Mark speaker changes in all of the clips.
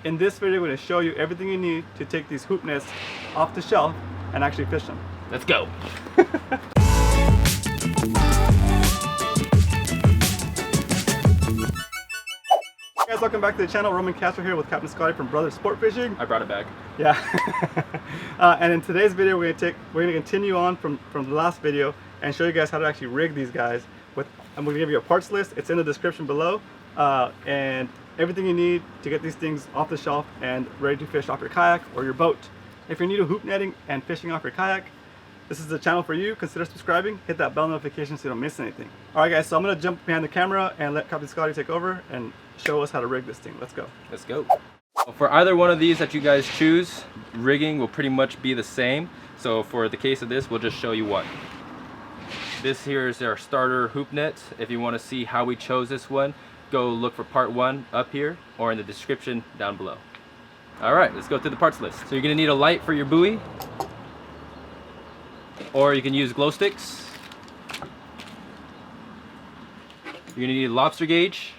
Speaker 1: In this video, we're going to show you everything you need to take these hoop nets off the shelf and actually fish them.
Speaker 2: Let's go.
Speaker 1: Hey guys, welcome back to the channel. Roman Castro here with Captain Scotty from Brothers Sport Fishing.
Speaker 2: I brought it back.
Speaker 1: Yeah. And in today's video, we're going to continue on from the last video and show you guys how to actually rig these guys. I'm going to give you a parts list. It's in the description below, and everything you need to get these things off the shelf and ready to fish off your kayak or your boat. If you're new to hoop netting and fishing off your kayak, this is the channel for you. Consider subscribing, hit that bell notification so you don't miss anything. Alright guys, so I'm going to jump behind the camera and let Captain Scotty take over and show us how to rig this thing. Let's go.
Speaker 2: Let's go. Well, for either one of these that you guys choose, rigging will pretty much be the same. So for the case of this, we'll just show you one. This here is our starter hoop net. If you want to see how we chose this one, go look for part 1 up here or in the description down below. Alright, let's go through the parts list. So you're going to need a light for your buoy, or you can use glow sticks. You're going to need a lobster gauge,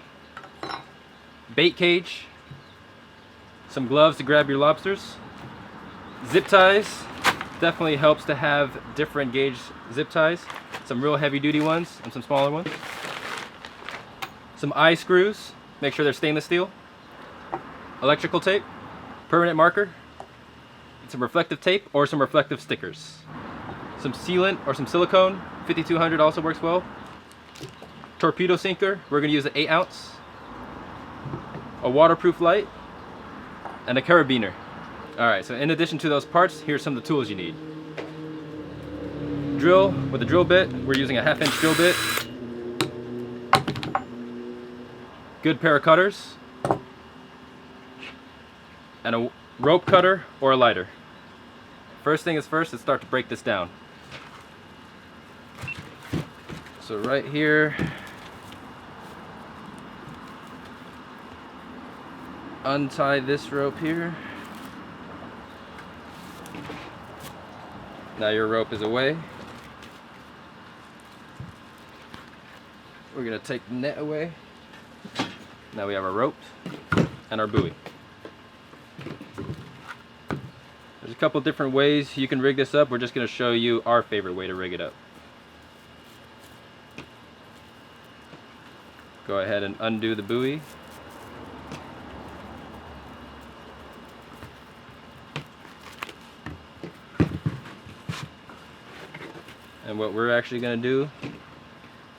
Speaker 2: bait cage, some gloves to grab your lobsters, zip ties. Definitely helps to have different gauge zip ties, some real heavy duty ones and some smaller ones. Some eye screws, make sure they're stainless steel. Electrical tape, permanent marker, some reflective tape or some reflective stickers. Some sealant or some silicone, 5200 also works well. Torpedo sinker, we're going to use an 8 ounce. A waterproof light, and a carabiner. Alright, so in addition to those parts, here's some of the tools you need. Drill with a drill bit, we're using a 1/2 inch drill bit. Good pair of cutters. And a rope cutter or a lighter. First thing is first, let's start to break this down. So right here, untie this rope here. Now your rope is away. We're gonna take the net away. Now we have our rope and our buoy. There's a couple different ways you can rig this up. We're just gonna show you our favorite way to rig it up. Go ahead and undo the buoy. And what we're actually going to do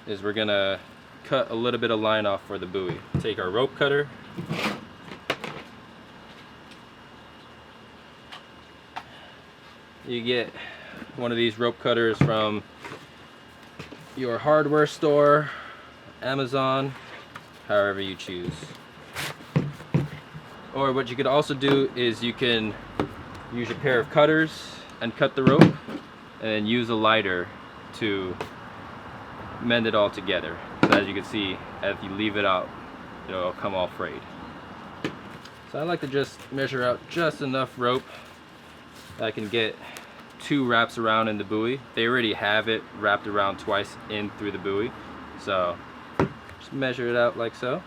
Speaker 2: is we're going to cut a little bit of line off for the buoy. Take our rope cutter, you get one of these rope cutters from your hardware store, Amazon, however you choose. Or what you could also do is you can use a pair of cutters and cut the rope, and then use a lighter to mend it all together. So as you can see, if you leave it out, it'll come all frayed. So I like to just measure out just enough rope that I can get 2 wraps around in the buoy. They already have it wrapped around twice in through the buoy. So just measure it out like so.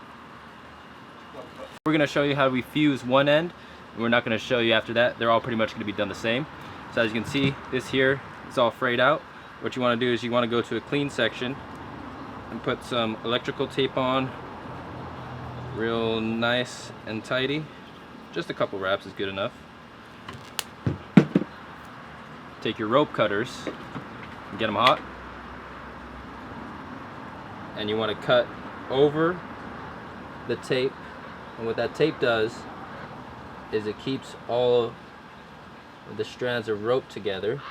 Speaker 2: We're going to show you how we fuse one end. We're not going to show you after that. They're all pretty much going to be done the same. So as you can see, this here is all frayed out. What you want to do is you want to go to a clean section and put some electrical tape on, real nice and tidy. Just a couple wraps is good enough. Take your rope cutters and get them hot, and you want to cut over the tape. And what that tape does is it keeps all the strands of rope together.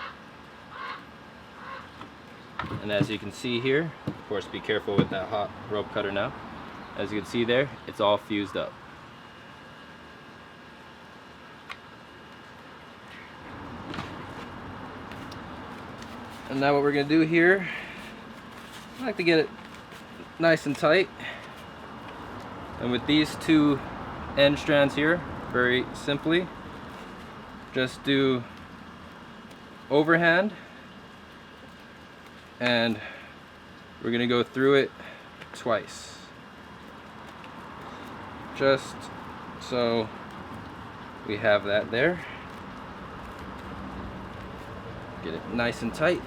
Speaker 2: And as you can see here, of course be careful with that hot rope cutter now. As you can see there, it's all fused up. And now what we're going to do here, I like to get it nice and tight. And with these 2 end strands here, very simply, just do overhand, and we're gonna go through it twice, just so we have that there. Get it nice and tight.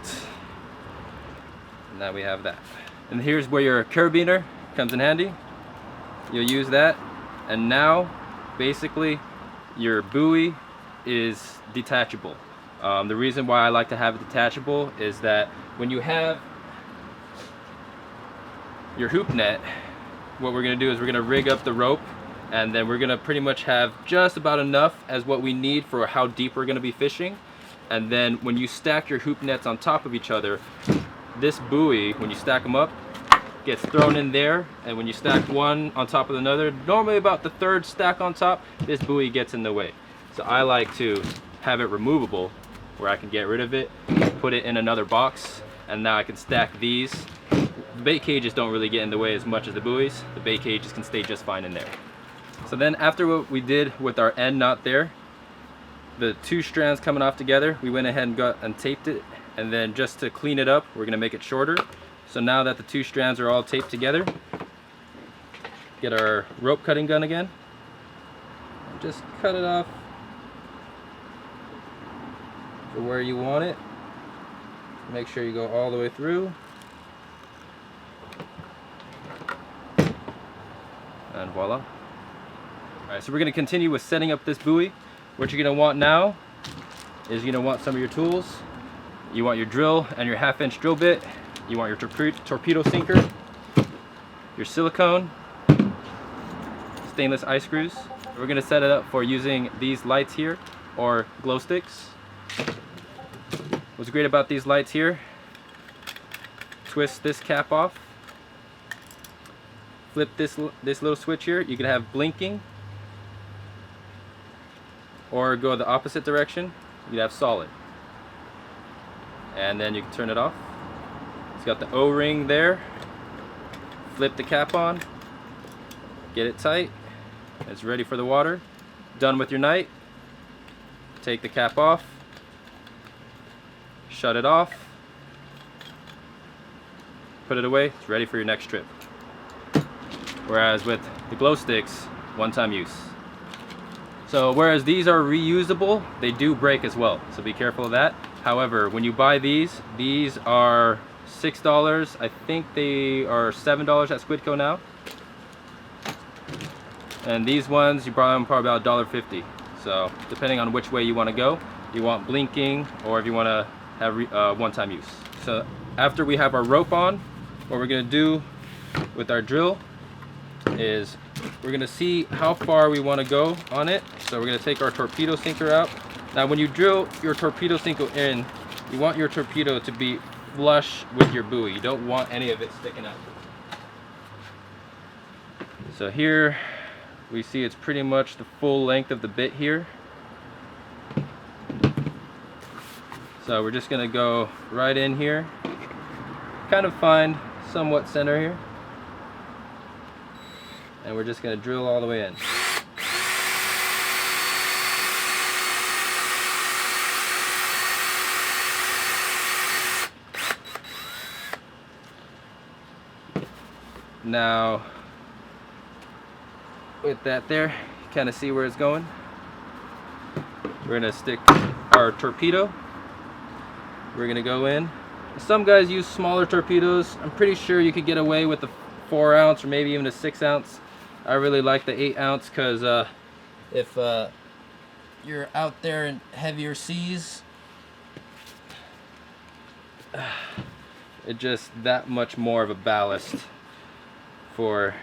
Speaker 2: Now we have that. And here's where your carabiner comes in handy. You'll use that, and now basically your buoy is detachable. The reason why I like to have it detachable is that when you have your hoop net, what we're going to do is we're going to rig up the rope, and then we're going to pretty much have just about enough as what we need for how deep we're going to be fishing. And then when you stack your hoop nets on top of each other, this buoy, when you stack them up, gets thrown in there, and when you stack one on top of another, normally about the third stack on top, this buoy gets in the way. So I like to have it removable, where I can get rid of it, put it in another box, and now I can stack these. The bait cages don't really get in the way as much as the buoys. The bait cages can stay just fine in there. So then after what we did with our end knot there, the two strands coming off together, we went ahead and taped it, and then just to clean it up, we're gonna make it shorter. So now that the two strands are all taped together, get our rope cutting gun again, and just cut it off for where you want it. Make sure you go all the way through. And voila. Alright, so we're going to continue with setting up this buoy. What you're going to want now is you're going to want some of your tools. You want your drill and your 1/2-inch drill bit. You want your torpedo sinker, your silicone, stainless eye screws. We're going to set it up for using these lights here, or glow sticks. What's great about these lights here, twist this cap off, flip this little switch here, you can have blinking, or go the opposite direction, you can have solid. And then you can turn it off. It's got the O-ring there. Flip the cap on, get it tight, it's ready for the water. Done with your night, take the cap off, shut it off, put it away, it's ready for your next trip. Whereas with the glow sticks, one-time use. So whereas these are reusable, they do break as well, so be careful of that. However, when you buy these are $6. I think they are $7 at Squidco now. And these ones, you buy them probably about $1.50. So depending on which way you want to go, you want blinking or if you want to have one-time use. So after we have our rope on, what we're going to do with our drill is we're going to see how far we want to go on it. So we're going to take our torpedo sinker out. Now when you drill your torpedo sinker in, you want your torpedo to be flush with your buoy. You don't want any of it sticking out. So here we see it's pretty much the full length of the bit here. So we're just going to go right in here, kind of find somewhat center here, and we're just going to drill all the way in. Now with that there, you kind of see where it's going. We're going to stick our torpedo. We're going to go in. Some guys use smaller torpedoes. I'm pretty sure you could get away with the 4-ounce or maybe even a 6-ounce. I really like the 8-ounce because if you're out there in heavier seas, it's just that much more of a ballast for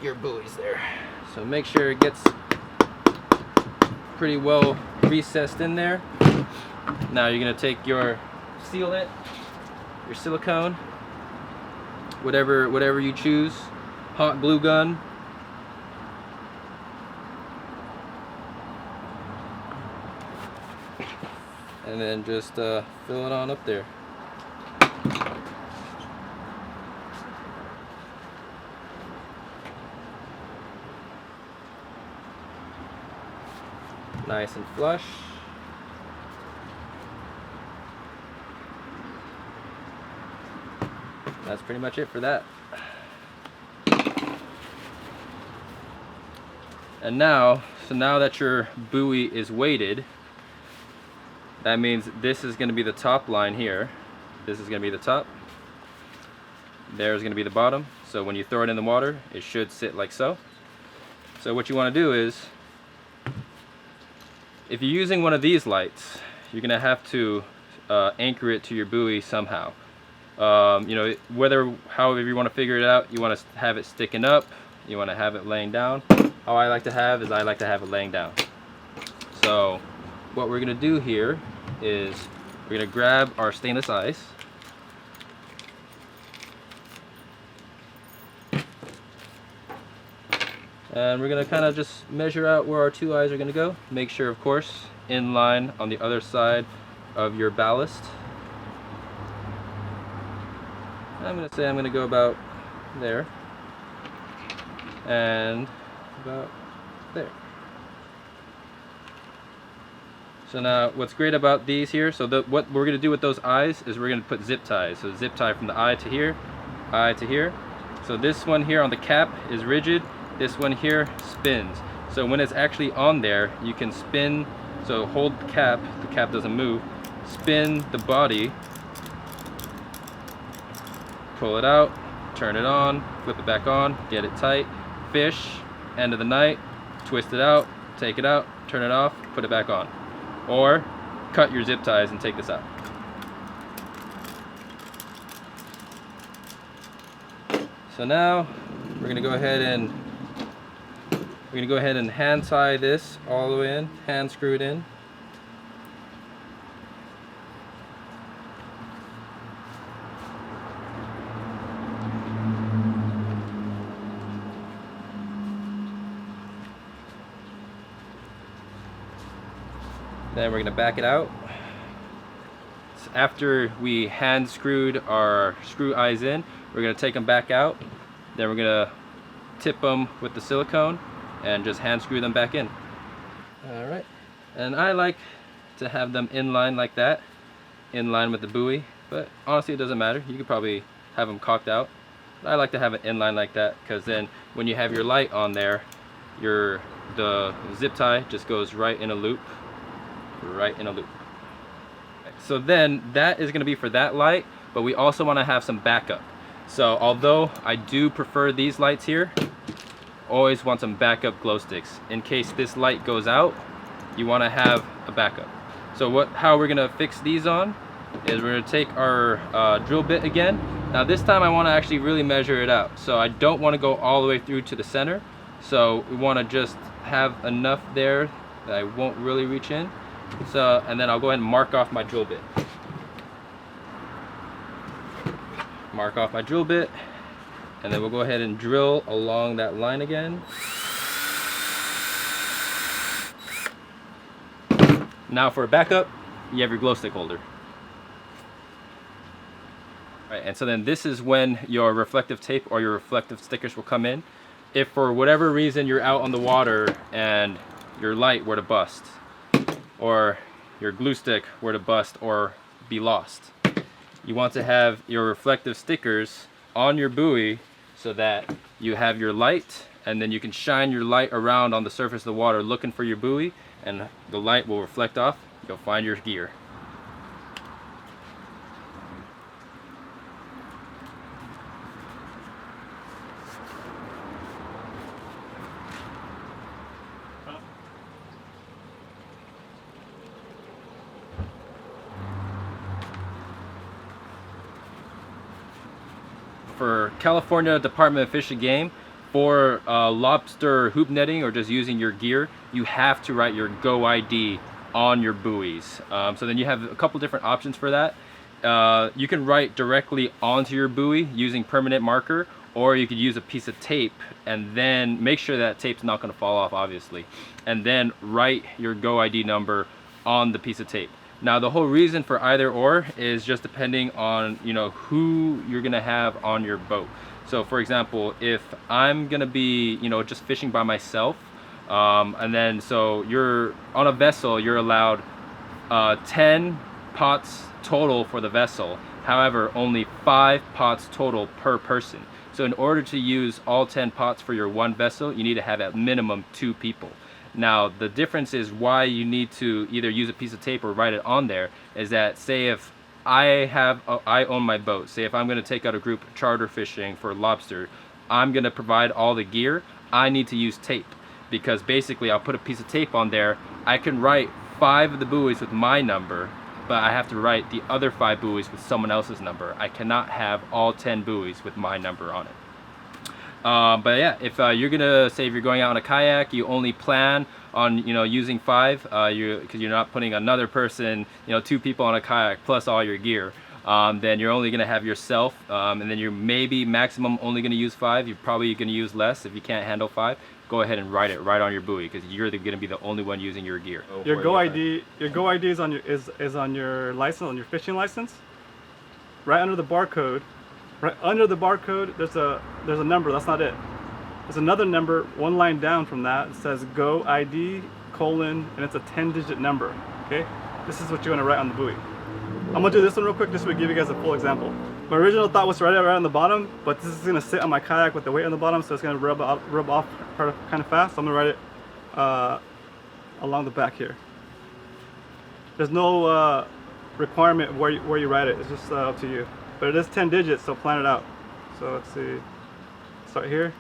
Speaker 2: your buoys there. So make sure it gets pretty well recessed in there. Now you're going to take your sealant, your silicone, whatever you choose, hot glue gun, and then just fill it on up there. Nice and flush. That's pretty much it for that. And now, so now that your buoy is weighted, that means this is going to be the top line here. This is going to be the top. There's going to be the bottom. So when you throw it in the water, it should sit like so. So what you want to do is, if you're using one of these lights, you're going to have to anchor it to your buoy somehow. You know, however you want to figure it out, you want to have it sticking up, you want to have it laying down. How I like to have it laying down. So what we're going to do here is we're going to grab our stainless ice. And we're going to kind of just measure out where our two eyes are going to go. Make sure, of course, in line on the other side of your ballast. I'm going to say I'm going to go about there and about there. So now what's great about these here, so what we're going to do with those eyes is we're going to put zip ties. So zip tie from the eye to here, eye to here. So this one here on the cap is rigid, this one here spins. So when it's actually on there, you can spin, so hold the cap doesn't move, spin the body, pull it out, turn it on, flip it back on, get it tight, fish, end of the night, twist it out, take it out, turn it off, put it back on. Or cut your zip ties and take this out. So now we're gonna go ahead and hand tie this all the way in, hand screw it in. Then we're going to back it out. So after we hand screwed our screw eyes in, we're going to take them back out. Then we're going to tip them with the silicone and just hand screw them back in. Alright, and I like to have them in line like that, in line with the buoy, but honestly it doesn't matter. You could probably have them cocked out. But I like to have it in line like that because then when you have your light on there, the zip tie just goes right in a loop. Right in a loop. So then that is going to be for that light, but we also want to have some backup. So although I do prefer these lights here, always want some backup glow sticks. In case this light goes out, you want to have a backup. So how we're going to fix these on is we're going to take our drill bit again. Now this time I want to actually really measure it out. So I don't want to go all the way through to the center. So we want to just have enough there that I won't really reach in. So, and then I'll go ahead and mark off my drill bit. Mark off my drill bit, and then we'll go ahead and drill along that line again. Now for a backup, you have your glow stick holder. Right, and so then this is when your reflective tape or your reflective stickers will come in. If for whatever reason you're out on the water and your light were to bust, or your glue stick were to bust or be lost, you want to have your reflective stickers on your buoy so that you have your light, and then you can shine your light around on the surface of the water looking for your buoy, and the light will reflect off. You'll find your gear. For California Department of Fish and Game, for lobster hoop netting or just using your gear, you have to write your Go ID on your buoys. So then you have a couple different options for that. You can write directly onto your buoy using permanent marker, or you could use a piece of tape and then make sure that tape's not going to fall off, obviously, and then write your Go ID number on the piece of tape. Now the whole reason for either or is just depending on, you know, who you're gonna have on your boat. So for example, if I'm gonna be, you know, just fishing by myself, and then so you're on a vessel, you're allowed 10 pots total for the vessel. However, only 5 pots total per person. So in order to use all 10 pots for your one vessel, you need to have at minimum 2 people. Now the difference is why you need to either use a piece of tape or write it on there is that, say if I own my boat, say if I'm going to take out a group charter fishing for lobster, I'm going to provide all the gear, I need to use tape, because basically I'll put a piece of tape on there. I can write 5 of the buoys with my number, but I have to write the other 5 buoys with someone else's number. I cannot have all 10 buoys with my number on it. But yeah, if you're gonna say if you're going out on a kayak, you only plan on using 5, because you're not putting another person, 2 people on a kayak plus all your gear. Then you're only gonna have yourself, and then you're maybe maximum only gonna use 5. You're probably gonna use less if you can't handle 5. Go ahead and write it right on your buoy, because you're gonna be the only one using your gear.
Speaker 1: Your Go ID is on your license, on your fishing license. Right under the barcode. Right under the barcode, there's a number. That's not it. There's another number, one line down from that. It says Go ID : and it's a 10-digit number. Okay, this is what you're gonna write on the buoy. I'm gonna do this one real quick just to give you guys a full example. My original thought was to write it right on the bottom, but this is gonna sit on my kayak with the weight on the bottom, so it's gonna rub off kind of fast. So I'm gonna write it along the back here. There's no requirement where you write it. It's just up to you. But it is 10 digits, so plan it out. So let's see. Start here.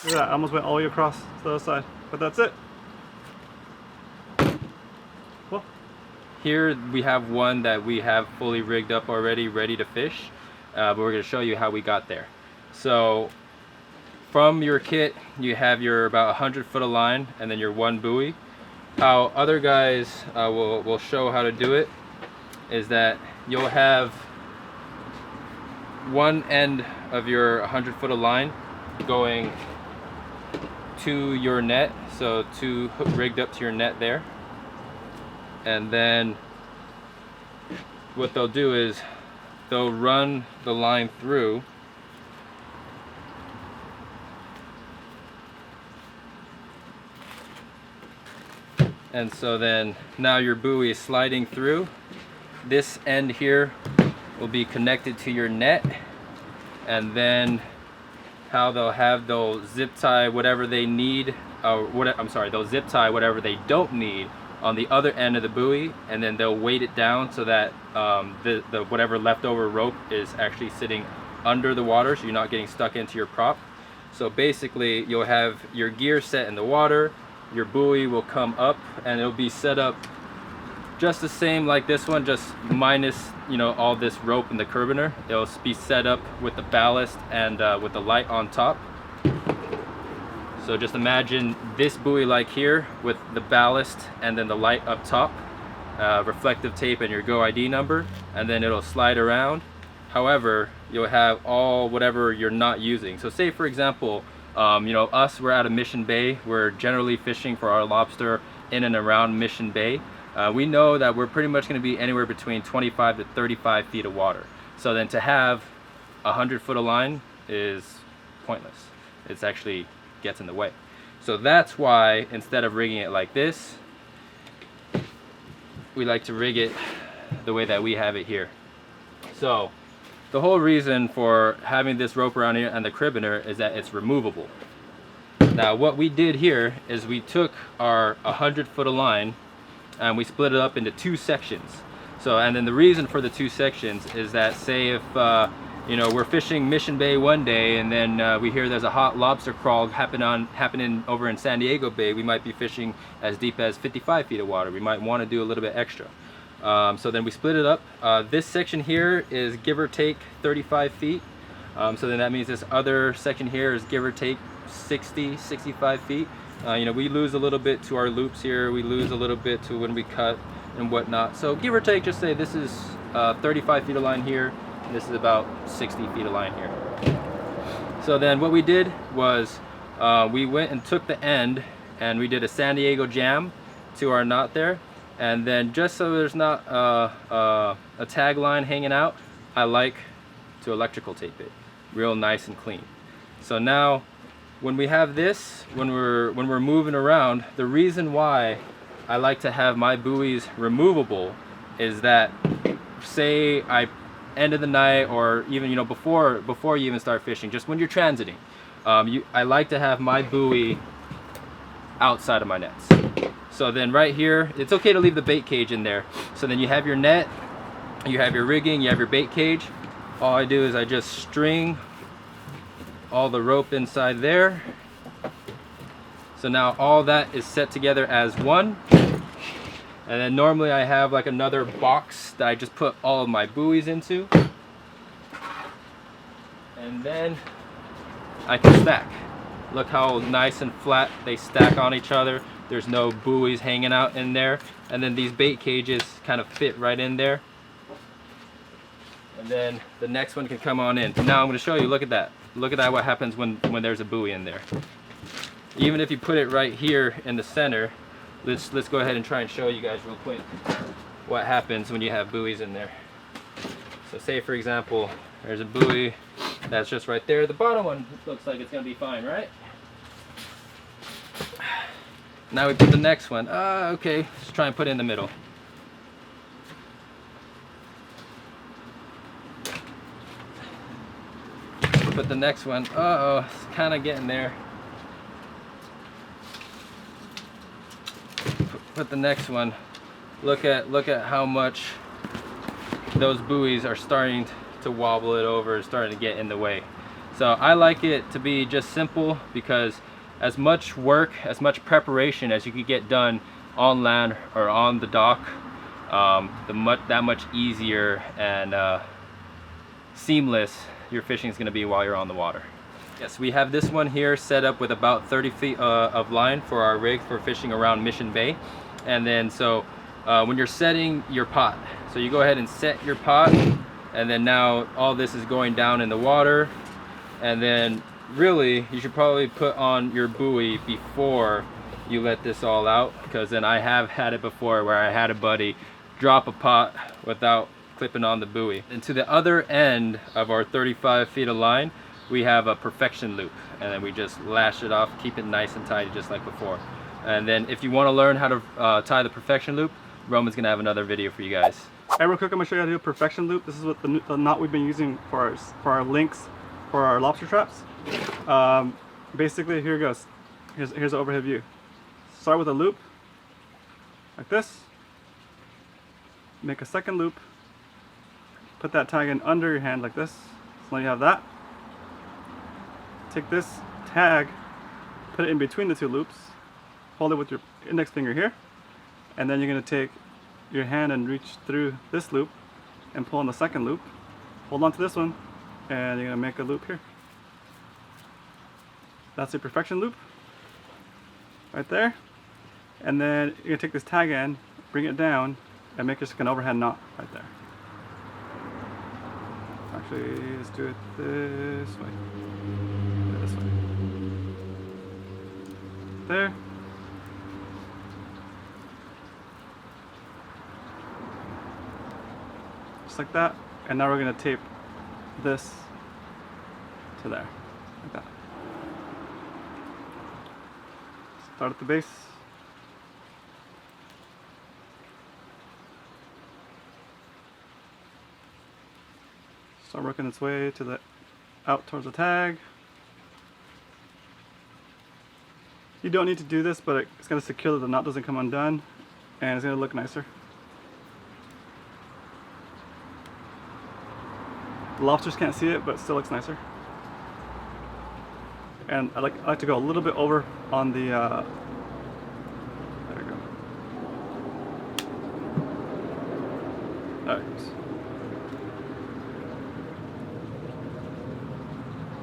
Speaker 1: Look at that, I almost went all the way across to the other side. But that's it. Well,
Speaker 2: here we have one that we have fully rigged up already, ready to fish. But we're going to show you how we got there. So from your kit, you have your about 100 foot of line and then your one buoy. How other guys will show how to do it is that you'll have one end of your 100 foot of line going to your net, so rigged up to your net there, and then what they'll do is they'll run the line through and so then now your buoy is sliding through. This end here will be connected to your net, and then how they'll zip tie whatever they need, they'll zip tie whatever they don't need on the other end of the buoy, and then they'll weight it down so that the whatever leftover rope is actually sitting under the water, so you're not getting stuck into your prop. So basically you'll have your gear set in the water, your buoy will come up, and it'll be set up just the same like this one, just minus all this rope and the carabiner. It'll be set up with the ballast and with the light on top. So just imagine this buoy like here with the ballast and then the light up top, reflective tape and your Go ID number, and then it'll slide around. However, you'll have all whatever you're not using. So say for example, we're out of Mission Bay. We're generally fishing for our lobster in and around Mission Bay. We know that we're pretty much going to be anywhere between 25 to 35 feet of water. So then to have 100 foot of line is pointless. It's actually gets in the way. So that's why instead of rigging it like this, we like to rig it the way that we have it here. So the whole reason for having this rope around here and the carabiner is that it's removable. Now what we did here is we took our 100 foot of line and we split it up into 2 sections. So, and then the reason for the 2 sections is that say if we're fishing Mission Bay one day and then we hear there's a hot lobster crawl happening over in San Diego Bay, we might be fishing as deep as 55 feet of water. We might want to do a little bit extra. So then we split it up. This section here is give or take 35 feet. So then that means this other section here is give or take 60, 65 feet. We lose a little bit to our loops here. We lose a little bit to when we cut and whatnot. So give or take, just say this is 35 feet of line here. And this is about 60 feet of line here. So then what we did was we went and took the end and we did a San Diego jam to our knot there. And then just so there's not a tag line hanging out, I like to electrical tape it real nice and clean. So now when we have this, when we're moving around, the reason why I like to have my buoys removable is that, say I end of the night, or even, you know, before you even start fishing, just when you're transiting, I like to have my buoy outside of my nets. So then right here, it's okay to leave the bait cage in there. So then you have your net, you have your rigging, you have your bait cage. All I do is I just string all the rope inside there. So now all that is set together as one. And then normally I have like another box that I just put all of my buoys into. And then I can stack. Look how nice and flat they stack on each other. There's no buoys hanging out in there. And then these bait cages kind of fit right in there. And then the next one can come on in. Now I'm going to show you, look at that. Look at that, what happens when there's a buoy in there. Even if you put it right here in the center, let's go ahead and try and show you guys real quick what happens when you have buoys in there. So say for example, there's a buoy that's just right there. The bottom one looks like it's going to be fine, right? Now we put the next one. Okay, let's try and put it in the middle. Put the next one. Uh-oh, it's kind of getting there. Put the next one. Look at how much those buoys are starting to wobble it over, starting to get in the way. So I like it to be just simple, because as much work, as much preparation as you could get done on land or on the dock, that much easier and seamless your fishing is going to be while you're on the water. Yes, we have this one here set up with about 30 feet of line for our rig for fishing around Mission Bay. And then so when you're setting your pot, so you go ahead and set your pot, and then now all this is going down in the water. And then really you should probably put on your buoy before you let this all out, because then I have had it before where I had a buddy drop a pot without clipping on the buoy. And to the other end of our 35 feet of line, we have a perfection loop, and then we just lash it off, keep it nice and tidy just like before. And then if you want to learn how to tie the perfection loop, Roman's gonna have another video for you guys.
Speaker 1: Hey, real quick, I'm gonna show you how to do a perfection loop. This is what the knot we've been using for our links for our lobster traps. Basically, here it goes. Here's the overhead view. Start with a loop like this. Make a second loop. Put that tag in under your hand like this. So now you have that. Take this tag, put it in between the two loops. Hold it with your index finger here. And then you're going to take your hand and reach through this loop and pull on the second loop. Hold on to this one, and you're going to make a loop here. That's a perfection loop right there. And then you're going to take this tag in, bring it down, and make just an overhead knot right there. Actually, let's do it this way. This way. There. Just like that. And now we're going to tape this to there. Like that. Start at the base. Start working its way to the out towards the tag. You don't need to do this, but it's going to secure that the knot doesn't come undone, and it's going to look nicer. The lobsters can't see it, but it still looks nicer. And I like to go a little bit over on the there we go. There it goes.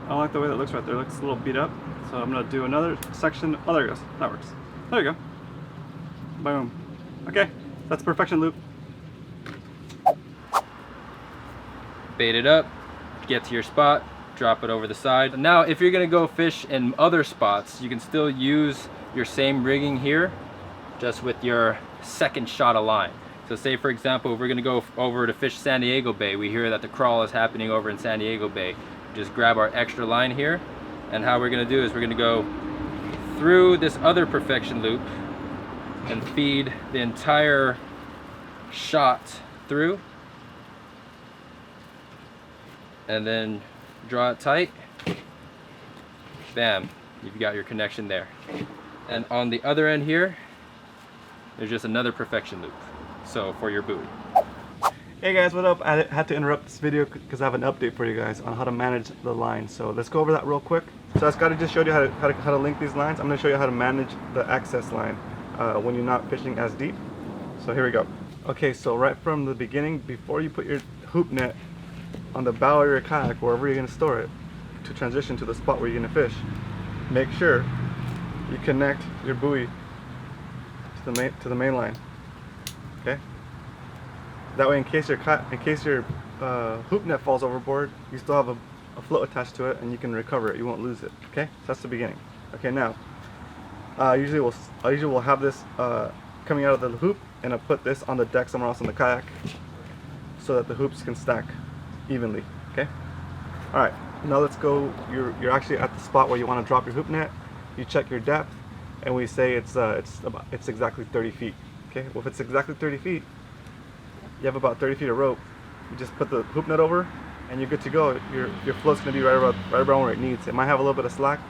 Speaker 1: I don't like the way that looks right there. It looks a little beat up. So I'm going to do another section. Oh, there it goes. That works. There you go. Boom. Okay, that's perfection loop.
Speaker 2: Bait it up, get to your spot, drop it over the side. Now, if you're going to go fish in other spots, you can still use your same rigging here, just with your second shot of line. So say, for example, if we're going to go over to fish San Diego Bay, we hear that the crawl is happening over in San Diego Bay. Just grab our extra line here, and how we're going to do is we're going to go through this other perfection loop and feed the entire shot through, and then draw it tight. Bam, you've got your connection there. And on the other end here, there's just another perfection loop, so for your buoy.
Speaker 1: Hey guys, what up? I had to interrupt this video because I have an update for you guys on how to manage the line. So let's go over that real quick. So Scotty just showed you how to link these lines. I'm going to show you how to manage the access line when you're not fishing as deep. So here we go. Okay, so right from the beginning, before you put your hoop net on the bow of your kayak, wherever you're going to store it, to transition to the spot where you're going to fish, make sure you connect your buoy to the main line. Okay. That way, in case your hoop net falls overboard, you still have a float attached to it, and you can recover it. You won't lose it. Okay. So that's the beginning. Okay. Now, usually we'll have this coming out of the hoop, and I'll put this on the deck somewhere else on the kayak, so that the hoops can stack evenly. Okay. All right. Now let's go. You're actually at the spot where you want to drop your hoop net. You check your depth, and we say it's exactly 30 feet. Okay. Well, if it's exactly 30 feet, you have about 30 feet of rope. You just put the hoop net over, and you're good to go. Your float's gonna be right around where it needs. It might have a little bit of slack,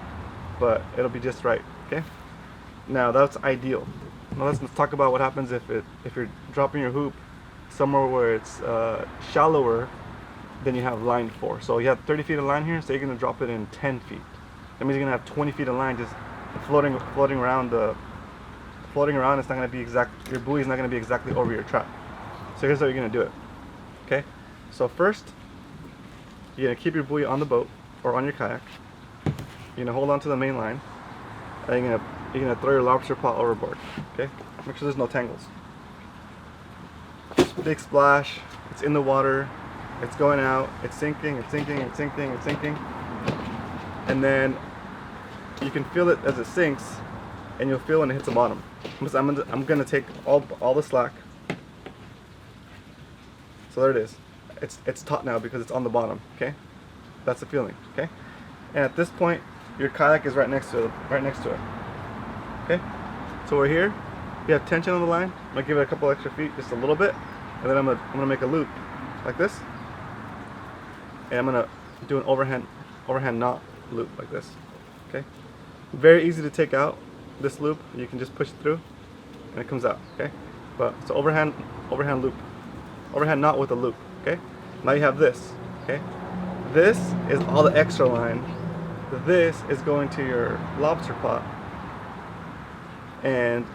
Speaker 1: but it'll be just right. Okay. Now that's ideal. Now let's talk about what happens if you're dropping your hoop somewhere where it's shallower than you have line for. So you have 30 feet of line here, so you're going to drop it in 10 feet. That means you're going to have 20 feet of line just floating around. It's not going to be exact. Your buoy is not going to be exactly over your trap. So here's how you're going to do it. Okay. So first, you're going to keep your buoy on the boat or on your kayak. You're going to hold on to the main line, and you're going to throw your lobster pot overboard. Okay. Make sure there's no tangles. Big splash. It's in the water. It's going out, it's sinking, it's sinking, it's sinking, it's sinking. And then you can feel it as it sinks, and you'll feel when it hits the bottom. I'm gonna take all the slack. So there it is. It's taut now because it's on the bottom, okay? That's the feeling, okay? And at this point, your kayak is right next to it. Okay? So we're here, you have tension on the line. I'm gonna give it a couple extra feet, just a little bit, and then I'm gonna make a loop like this. And I'm gonna do an overhand knot loop like this. Okay, very easy to take out this loop. You can just push it through, and it comes out. Okay, but it's overhand loop, overhand knot with a loop. Okay, now you have this. Okay, this is all the extra line. This is going to your lobster pot, and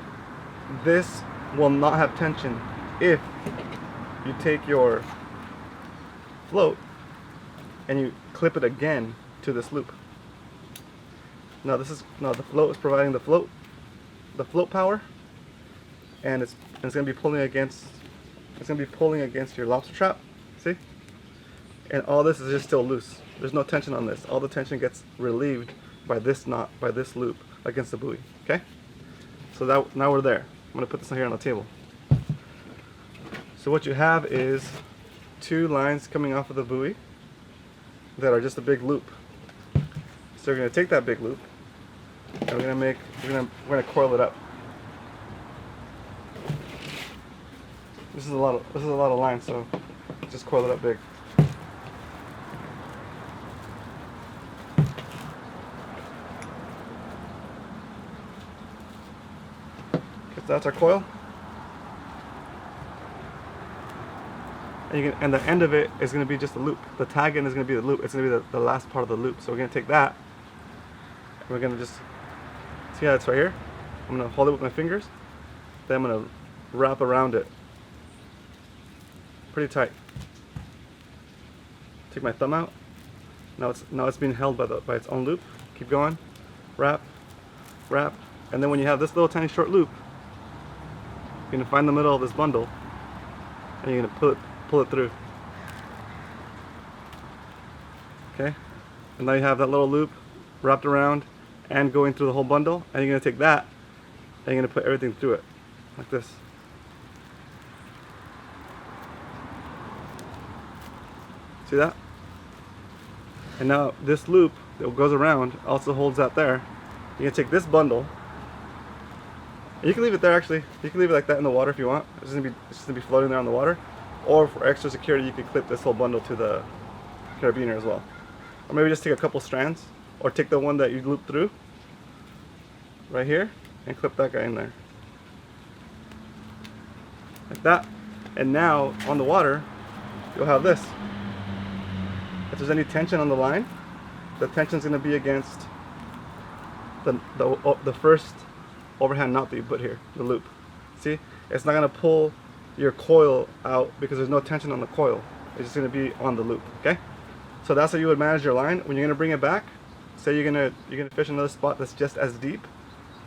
Speaker 1: this will not have tension if you take your float and you clip it again to this loop. Now the float is providing the float power, and it's going to be pulling against your lobster trap. See? And all this is just still loose. There's no tension on this. All the tension gets relieved by this knot, by this loop against the buoy. Okay? So now we're there. I'm going to put this here on the table. So what you have is two lines coming off of the buoy that are just a big loop. So we're going to take that big loop, and we're going to coil it up. This is a lot of line, so just coil it up big. Okay, so that's our coil. And the end of it is going to be just a loop. The tag end is going to be the loop. It's going to be the last part of the loop. So we're going to take that, and we're going to just, see how it's right here? I'm going to hold it with my fingers, then I'm going to wrap around it pretty tight. Take my thumb out. Now it's being held by its own loop. Keep going. Wrap, wrap, and then when you have this little tiny short loop, you're going to find the middle of this bundle, and you're going to pull it through. Okay, and now you have that little loop wrapped around and going through the whole bundle, and you're going to take that and you're going to put everything through it like this. See that? And now this loop that goes around also holds that there. You're going to take this bundle, and you can leave it there actually. You can leave it like that in the water if you want. It's just going to be floating there on the water. or for extra security, you could clip this whole bundle to the carabiner as well. Or maybe just take a couple strands, or take the one that you loop through right here and clip that guy in there. Like that. And now on the water, you'll have this. If there's any tension on the line, the tension's going to be against the first overhand knot that you put here, the loop. See? It's not going to pull your coil out because there's no tension on the coil. It's just going to be on the loop, okay? So that's how you would manage your line. When you're going to bring it back, say you're going to fish another spot that's just as deep.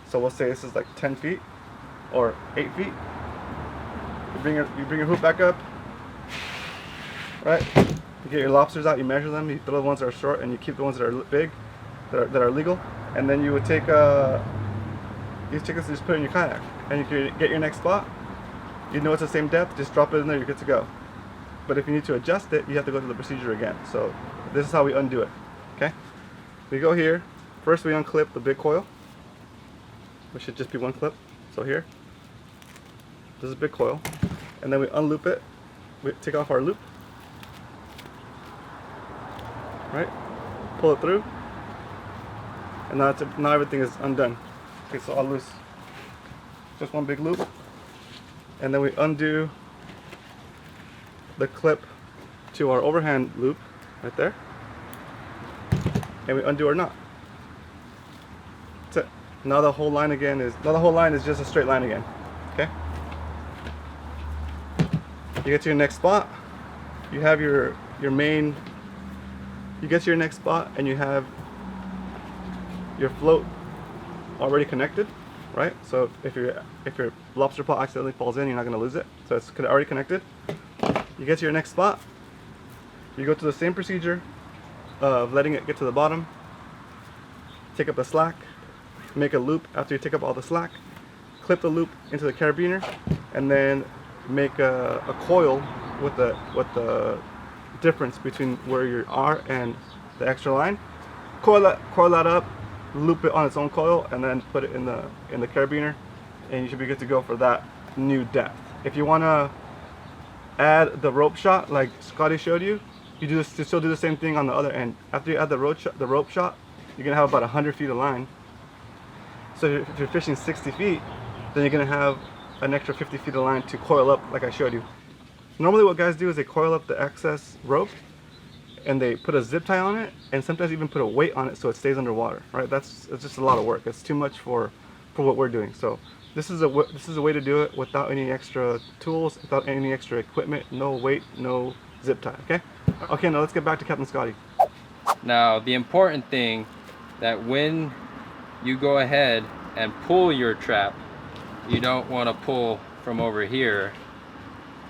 Speaker 1: So we'll say this is like 10 feet or 8 feet. You bring your hoop back up, right? You get your lobsters out, you measure them, you throw the ones that are short, and you keep the ones that are big, that are legal. And then you would take this and just put it in your kayak, and you can get your next spot. You know it's the same depth, just drop it in there, you're good to go. But if you need to adjust it, you have to go through the procedure again. So this is how we undo it, okay? We go here, first we unclip the big coil, which should just be one clip. So here, this is a big coil, and then we unloop it, we take off our loop, right, pull it through, and now everything is undone. Okay, so all loose, just one big loop, and then we undo the clip to our overhand loop right there, and we undo our knot. That's it. Now the whole line is just a straight line again. Okay. You get to your next spot. You have your main. You get to your next spot and you have your float already connected, right? So if your lobster pot accidentally falls in, you're not going to lose it. So it's already connected. You get to your next spot. You go through the same procedure of letting it get to the bottom. Take up the slack. Make a loop after you take up all the slack, clip the loop into the carabiner, and then make a coil with the difference between where you are and the extra line. Coil that up, loop it on its own coil, and then put it in the carabiner, and you should be good to go for that new depth. If you want to add the rope shot like Scotty showed you, you still do the same thing on the other end. After you add the rope shot, you're gonna have about 100 feet of line. So if you're fishing 60 feet, then you're going to have an extra 50 feet of line to coil up like I showed you. Normally what guys do is they coil up the excess rope and they put a zip tie on it, and sometimes even put a weight on it so it stays underwater, right? It's just a lot of work. It's too much for what we're doing. So this is a way to do it without any extra tools, without any extra equipment, no weight, no zip tie, okay? Okay, now let's get back to Captain Scotty.
Speaker 2: Now the important thing, that when you go ahead and pull your trap, you don't want to pull from over here,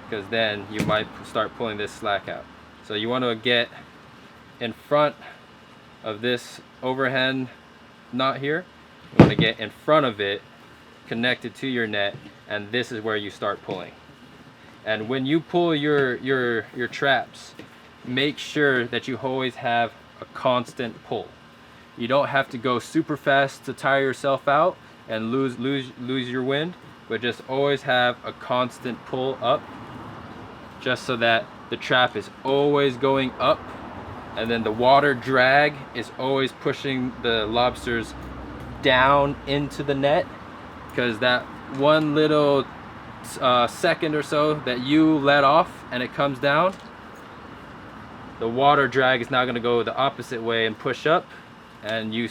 Speaker 2: because then you might start pulling this slack out. So you want to get in front of this overhand knot here. You want to get in front of it, connected to your net, and this is where you start pulling. And when you pull your traps, make sure that you always have a constant pull. You don't have to go super fast to tire yourself out and lose your wind, but just always have a constant pull up, just so that the trap is always going up, and then the water drag is always pushing the lobsters down into the net, because that one little second or so that you let off and it comes down, the water drag is now going to go the opposite way and push up, and you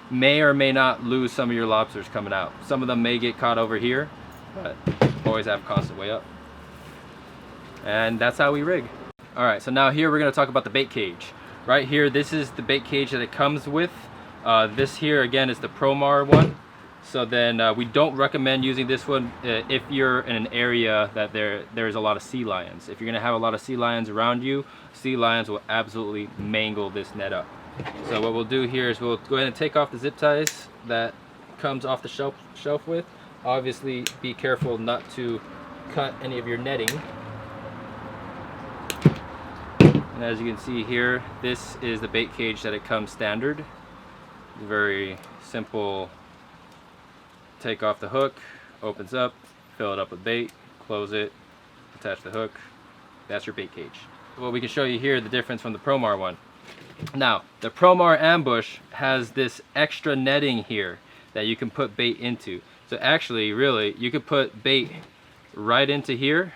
Speaker 2: may or may not lose some of your lobsters coming out. Some of them may get caught over here, but always have constant way up. And that's how we rig. Alright, so now here we're going to talk about the bait cage. Right here, this is the bait cage that it comes with. This here again is the Promar one. So then we don't recommend using this one if you're in an area that there's a lot of sea lions. If you're going to have a lot of sea lions around you, sea lions will absolutely mangle this net up. So what we'll do here is we'll go ahead and take off the zip ties that comes off the shelf with. Obviously be careful not to cut any of your netting. And as you can see here, this is the bait cage that it comes standard. Very simple. Take off the hook, opens up, fill it up with bait, close it, attach the hook, That's your bait cage. Well, we can show you here the difference from the Promar one. Now, the Promar ambush has this extra netting here that you can put bait into. So actually, really, you could put bait right into here,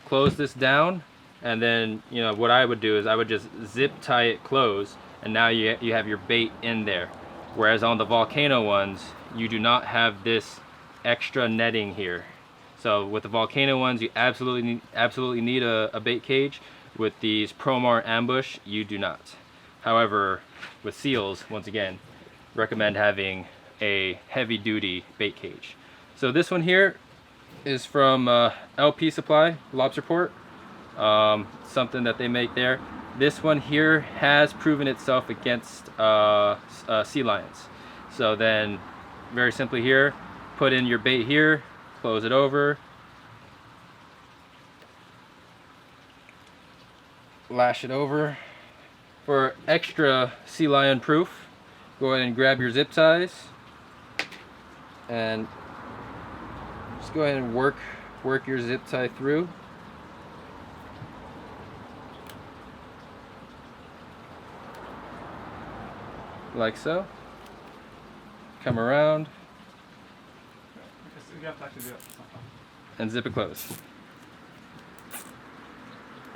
Speaker 2: close this down, and then, you know, what I would do is I would just zip tie it closed, and now you have your bait in there. Whereas on the Volcano ones, you do not have this extra netting here. So with the Volcano ones, you absolutely need a bait cage. With these Promar ambush, you do not. However, with seals, once again, recommend having a heavy duty bait cage. So this one here is from LP Supply, Lobster Port. Something that they make there. This one here has proven itself against sea lions. So then, very simply here, put in your bait here, close it over, lash it over. For extra sea lion proof, go ahead and grab your zip ties and just go ahead and work your zip tie through. Like so. Come around and zip it closed.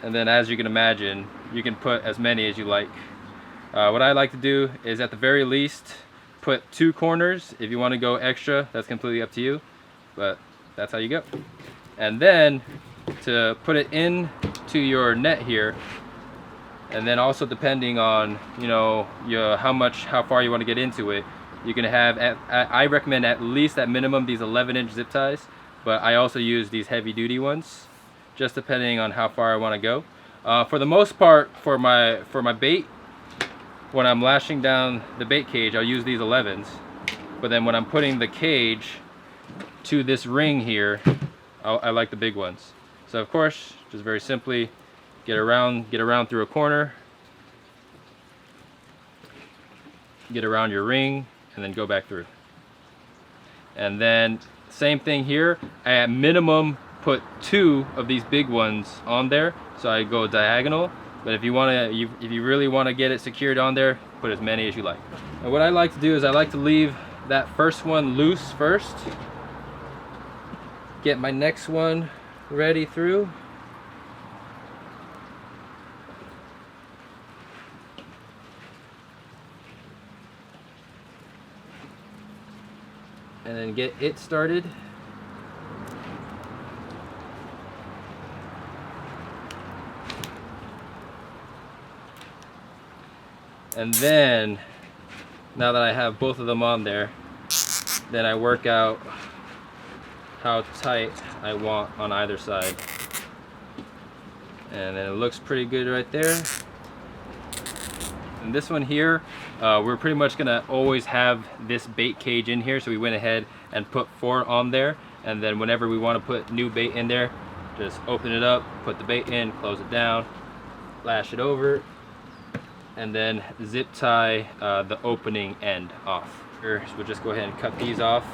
Speaker 2: And then, as you can imagine, you can put as many as you like. What I like to do is, at the very least, put 2 corners. If you want to go extra, that's completely up to you, but that's how you go. And then to put it in to your net here, and then also depending on, you know, how far you want to get into it, you can have, I recommend at least at minimum these 11-inch zip ties, but I also use these heavy duty ones, just depending on how far I want to go. For the most part, for my bait, when I'm lashing down the bait cage, I'll use these 11s, but then when I'm putting the cage to this ring here, I like the big ones. So of course, just very simply, get around through a corner, get around your ring, and then go back through. And then same thing here, I at minimum put 2 of these big ones on there, so I go diagonal. But if you really want to get it secured on there, put as many as you like. And what I like to do is I like to leave that first one loose first, get my next one ready through, and then get it started. And then, now that I have both of them on there, then I work out how tight I want on either side. And then it looks pretty good right there. And this one here, we're pretty much gonna always have this bait cage in here, so we went ahead and put 4 on there, and then whenever we want to put new bait in there, just open it up, put the bait in, close it down, lash it over, and then zip tie the opening end off. So we'll just go ahead and cut these off,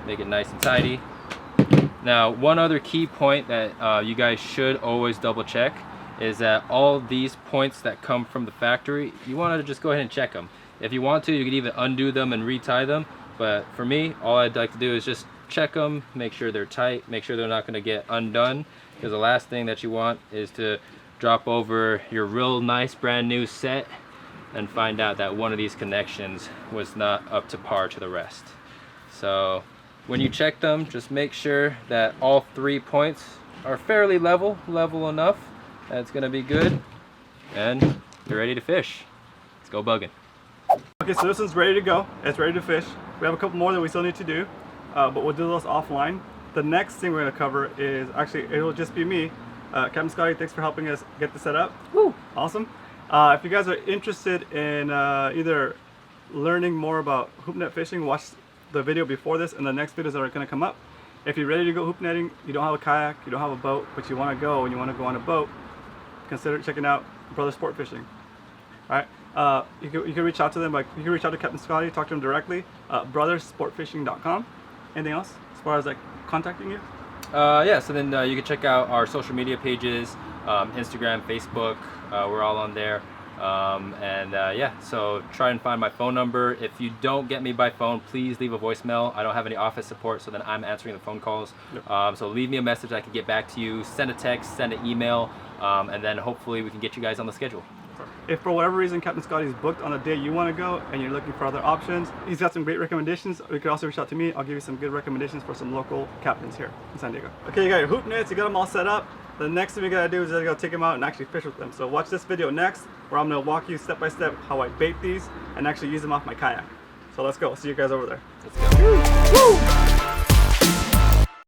Speaker 2: make it nice and tidy. Now, one other key point that you guys should always double check is that all these points that come from the factory, you want to just go ahead and check them. If you want to, you can even undo them and retie them, but for me, all I'd like to do is just check them, make sure they're tight, make sure they're not going to get undone, because the last thing that you want is to drop over your real nice brand new set and find out that one of these connections was not up to par to the rest. So when you check them, just make sure that all 3 points are fairly level enough. That's gonna be good, and you're ready to fish. Let's go bugging.
Speaker 1: Okay, so this one's ready to go. It's ready to fish. We have a couple more that we still need to do, but we'll do those offline. The next thing we're gonna cover is, actually, it'll just be me. Captain Scotty, thanks for helping us get this set up. Woo! Awesome. If you guys are interested in either learning more about hoop net fishing, watch the video before this and the next videos that are going to come up. If you're ready to go hoop netting, you don't have a kayak, you don't have a boat, but you want to go and you want to go on a boat, consider checking out Brother Sport Fishing. All right, you can reach out to them, like you can reach out to Captain Scotty, talk to him directly. Brothersportfishing.com. Anything else as far as like contacting you?
Speaker 2: Yeah, so then you can check out our social media pages, Instagram, Facebook, we're all on there. Yeah, so try and find my phone number. If you don't get me by phone, please leave a voicemail. I don't have any office support, so then I'm answering the phone calls.
Speaker 1: Yep.
Speaker 2: So leave me a message, I can get back to you, send a text, send an email, and then hopefully we can get you guys on the schedule.
Speaker 1: If for whatever reason Captain Scotty's booked on a day you want to go and you're looking for other options, he's got some great recommendations. You can also reach out to me. I'll give you some good recommendations for some local captains here in San Diego. Okay, you got your hoop nets, you got them all set up. The next thing we gotta do is I gotta take them out and actually fish with them. So watch this video next, where I'm gonna walk you step by step how I bait these and actually use them off my kayak. So let's go. See you guys over there.
Speaker 2: Let's go.
Speaker 1: Woo!